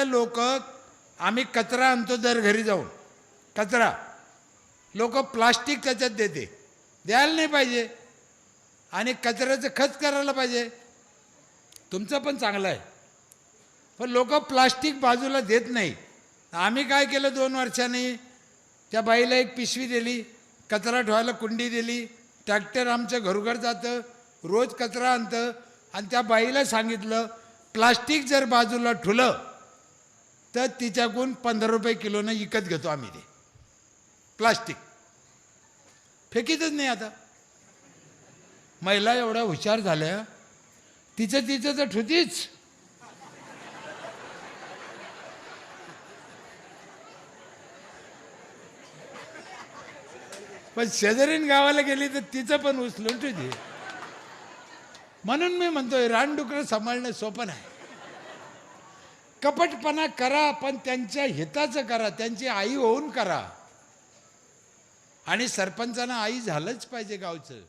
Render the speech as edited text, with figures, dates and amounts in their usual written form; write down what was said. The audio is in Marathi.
गावातले लोक, आम्ही कचरा आणतो दर घरी जाऊन, कचरा लोक प्लास्टिक त्याच्यात देते, द्यायला नाही पाहिजे, आणि कचऱ्याचं खत करायला पाहिजे, तुमचं पण चांगलं आहे, पण लोक प्लास्टिक बाजूला देत नाही. आम्ही काय केलं, 2 वर्षांनी त्या बाईला एक पिशवी दिली, कचरा ठेवायला कुंडी दिली, ट्रॅक्टर आमच्या घरोघर जातं, रोज कचरा आणतं, आणि त्या बाईला सांगितलं प्लास्टिक जर बाजूला ठुलं तर तिच्याकडून 15 रुपये किलोनं विकत घेतो आम्ही ते प्लास्टिक, फेकीतच नाही. आता महिला एवढ्या हुशार झाल्या, तिचं तर ठुतीच. पण शेजारीन गावाला गेली तर तिचं पण उचलून ठेवते. म्हणून मी म्हणतोय रानडुकरं सांभाळणं सोपं नाही. कपटपणा करा, पण त्यांच्या हिताचं करा, त्यांची आई होऊन करा. आणि सरपंचानं आई झालंच पाहिजे गावचं.